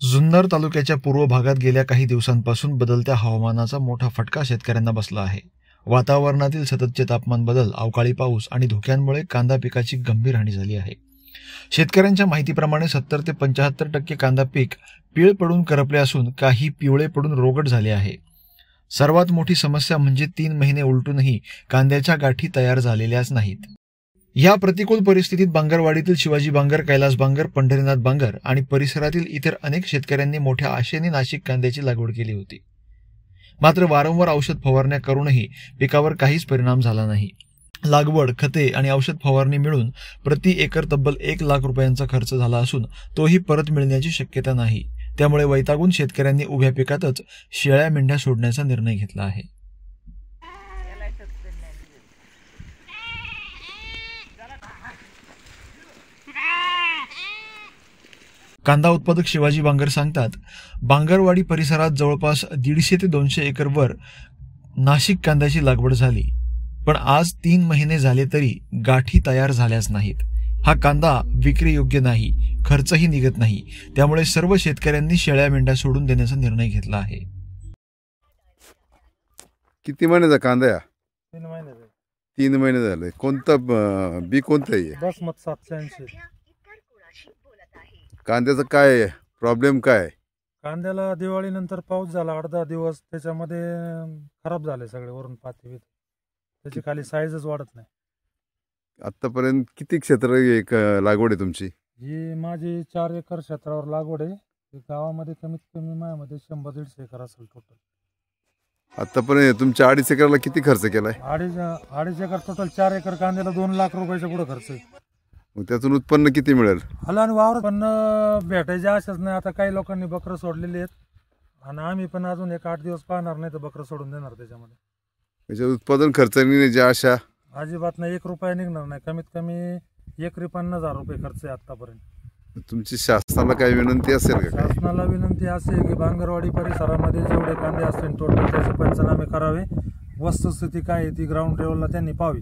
जुन्नर तालुक्याच्या पूर्व भागात गेल्या काही दिवसांपासून बदलत्या हवामानाचा मोठा फटका शेतकऱ्यांना बसला आहे। वातावरणातील सततचे तापमान बदल, अवकाळी पाऊस आणि धुक्यांमुळे कांदा पिकाची गंभीर हानी झाली आहे। शेतकऱ्यांच्या माहितीप्रमाणे 70 ते 75% कांदा पीक पीळ पडून करपले असून काही पिवळे पडून रोगट झाले आहे। सर्वात मोठी समस्या म्हणजे 3 महिने उलटूनही कांद्याच्या गाठी तयार झालेल्याच नाहीत। या प्रतिकूल परिस्थितीत बांगरवाडीतील शिवाजी बांगर, कैलास बांगर, पंढरीनाथ बांगर आणि परिसरातील इतर अनेक शेतकऱ्यांनी मोठ्या आशेने नाशिक कांद्याची लागवड केली होती। मात्र वारंवार औषध फवारण्या करूनही पिकावर काहीच परिणाम झाला नाही। लागवड, खते आणि औषध फवारणी मिळून प्रति एकर तब्बल 1 लाख रुपयांचा खर्च झाला असून तोही परत मिळण्याची शक्यता नाही। त्यामुळे वैतागून शेतकऱ्यांनी उभ्या पिकातच शेळ्या मेंढ्या सोडण्याचा निर्णय घेतला आहे। कांदा उत्पादक शिवाजी बांगर सांगतात, बांगरवाडी परिसरात जवळपास 150 ते 200 एकरवर नाशिक कांद्याची लागवड झाली, पण आज 3 महिने झाले तरी गाठी तयार झाल्याच नाहीत। हा कांदा विक्री योग्य नाही, खर्चही निघत नाही। त्यामुळे सर्व शेतकऱ्यांनी शेळ्या मेंढ्या सोडून देण्याचा निर्णय घेतला आहे। किती महिन्याचा कांदा आहे? 3 महिने झाले। 3 महिने झाले। कोणतं बी कोणतं आहे? बासमत 780। कांद्याचं काय प्रॉब्लेम काय? कांद्याला दिवाळीनंतर पाऊस झाला 8-10 दिवस, त्याच्यामध्ये खराब झाले सगळे वरून पाती, त्याची खाली साईजच वाढत नाही। आतापर्यंत किती क्षेत्र लागवड आहे तुमची? ही माझी 4 एकर क्षेत्रावर लागवड आहे। गावामध्ये कमीत कमी माझ्यामध्ये 100-150 एकर असेल टोटल। आतापर्यंत तुमच्या 2.5 एकरला किती खर्च केलाय? 2.5 एकर टोटल 4 एकर कांद्याला 2 लाख रुपयाच्या पुढे खर्च आहे। मग त्यातून उत्पन्न किती मिळेल? हला आणि वावर पण भेटायचे आशाच नाही। आता काही लोकांनी बकरं सोडलेली आहेत आणि आम्ही पण अजून 1-8 दिवस पाहणार नाही तर बकरं सोडून देणार। त्याच्यामध्ये उत्पादन खर्च निघण्याची आशा अजिबात नाही, 1 रुपया निघणार नाही। कमीत कमी एकरी 50,000 रुपये खर्च आहे आतापर्यंत। तुमची शासनाला काही विनंती असेल का? शासनाला विनंती असे की बांगरवाडी परिसरामध्ये जेवढे कांदे असतील टोटल त्याचे पंचनामे करावे, वस्तुस्थिती काय आहे ती ग्राउंड लेवलला त्यांनी पाहावी।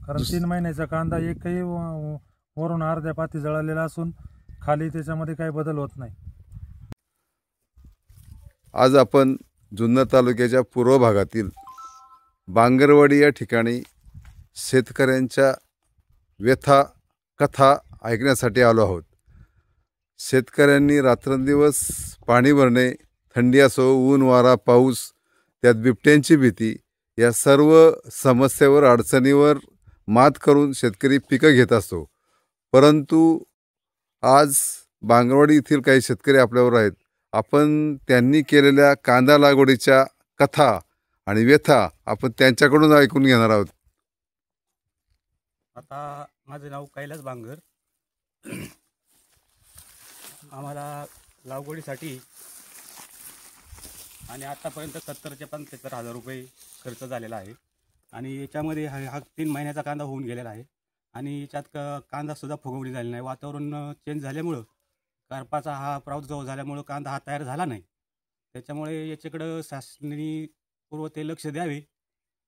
कारण 3 महिन्याचा कांदा एकही वरून अर्ध्या पाती जळालेला असून खाली त्याच्यामध्ये काही बदल होत नाही। आज आपण जुन्नर तालुक्याच्या पूर्व भागातील बांगरवाडी या ठिकाणी शेतकऱ्यांच्या व्यथा कथा ऐकण्यासाठी आलो आहोत। शेतकऱ्यांनी रात्रंदिवस पाणी भरणे, थंडी असो, ऊन वारा पाऊस, त्यात बिबट्यांची भीती, या सर्व समस्येवर अडचणीवर मात करून शेतकरी पिकं घेत असतो। परंतु आज बांगरवाडी येथील काही शेतकरी आपल्यावर आहेत। आपण त्यांनी केलेल्या कांदा लागवडीच्या कथा आणि व्यथा आपण त्यांच्याकडून ऐकून घेणार आहोत। आता माझे नाव कैलास बांगर। आम्हाला लागवडीसाठी आणि आतापर्यंत 70 ते 75 हजार रुपये खर्च झालेला आहे आणि याच्यामध्ये हा 3 महिन्याचा कांदा होऊन गेलेला आहे आणि याच्यात कांदा सुद्धा फुगवणी झाली नाही। वातावरण चेंज झाल्यामुळं, करपाचा हा प्रादुर्भाव झाल्यामुळं कांदा हा तयार झाला नाही। त्याच्यामुळे याच्याकडं शासनाने पूर्व ते लक्ष द्यावे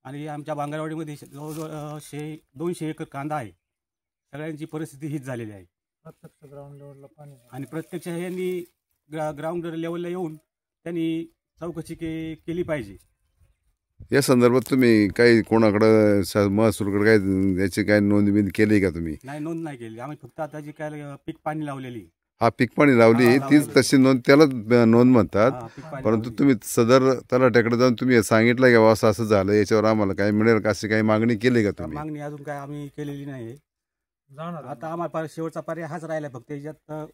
आणि आमच्या बांगरवाडीमध्ये जवळजवळ 200 एकर कांदा आहे। सगळ्यांची परिस्थिती हीच झालेली आहे। प्रत्यक्ष ग्राउंड लेवलला पाणी आणि प्रत्यक्ष यांनी ग्राउंड लेवलला येऊन त्यांनी चौकशी केली पाहिजे। या संदर्भात तुम्ही काही कोणाकडे महसूलकडे काय याची काय नोंदबिंद केली का तुम्ही? नाही, नोंद नाही केली आम्ही। फक्त आता जी काय पीक पाणी लावलेली, हा पीक पाणी लावली तीच तशी नोंद, त्याला नोंद म्हणतात। परंतु तुम्ही सदर तलाट्याकडे जाऊन तुम्ही सांगितलं का असं असं झालं, याच्यावर आम्हाला काय मिळेल का, अशी काही मागणी केली का तुम्ही? मागणी अजून काय आम्ही केलेली नाही। आता आम्हाला शेवटचा पर्याय हाच राहिला, फक्त याच्यात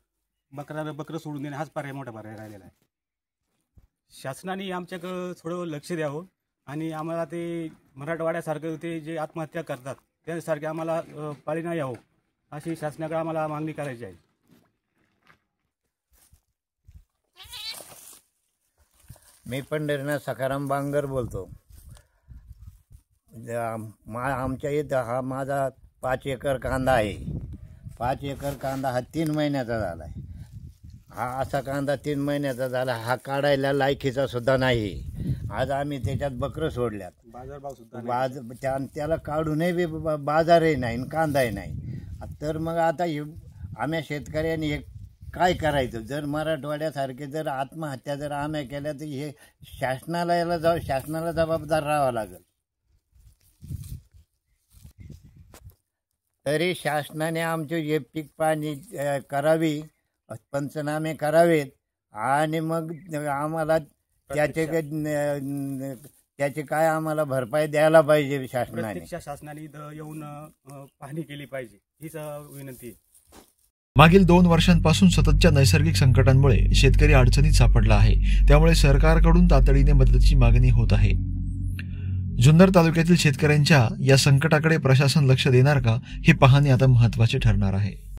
बकरं सोडून देणे हाच पर्याय, मोठा पर्याय राहिलेला आहे। शासनाने आमच्याकडं थोडं लक्ष द्यावं आणि आम्हाला ते मराठवाड्यासारखं ते जे आत्महत्या करतात त्यासारखे आम्हाला पाळी नाही यावं अशी शासनाकडे आम्हाला मागणी करायची आहे। मी पंढरीनाथ सखाराम बांगर बोलतो। आमच्या इथं हा माझा 5 एकर कांदा आहे। 5 एकर कांदा हा 3 महिन्याचा झाला आहे। हा असा कांदा 3 महिन्याचा झाला, हा काढायला लायकीचा सुद्धा नाही। आज आम्ही त्याच्यात बकरं सोडल्यात, बाजारभाव सुद्धा त्याला काढूनही बी बाजारही नाही, कांदाही नाही। तर मग आता आम्ही शेतकऱ्यांनी एक काय करायचं? जर मराठवाड्यासारखे जर आत्महत्या जर आम्ही केल्या तर हे शासनाला जबाबदार राहावं लागेल. तरी शासनाने आमचे हे पीक पाणी करावी, पंचनामे करावेत आणि मग आम्हाला त्याचे काय आम्हाला भरपाई द्यायला पाहिजे शासनाने. प्रत्यक्ष शासनाने इथं येऊन पाहणी केली पाहिजे, हीच विनंती आहे. मागील 2 वर्षांपासून सततच्या नैसर्गिक संकटांमुळे शेतकरी अडचणीत सापडला आहे. त्यामुळे सरकारकडून तातडीने मदतीची मागणी होत आहे. जुन्नर तालुक्यातील शेतकऱ्यांच्या या संकटाकडे प्रशासन लक्ष देणार का, हे पाहणे आता महत्त्वाचे ठरणार आहे.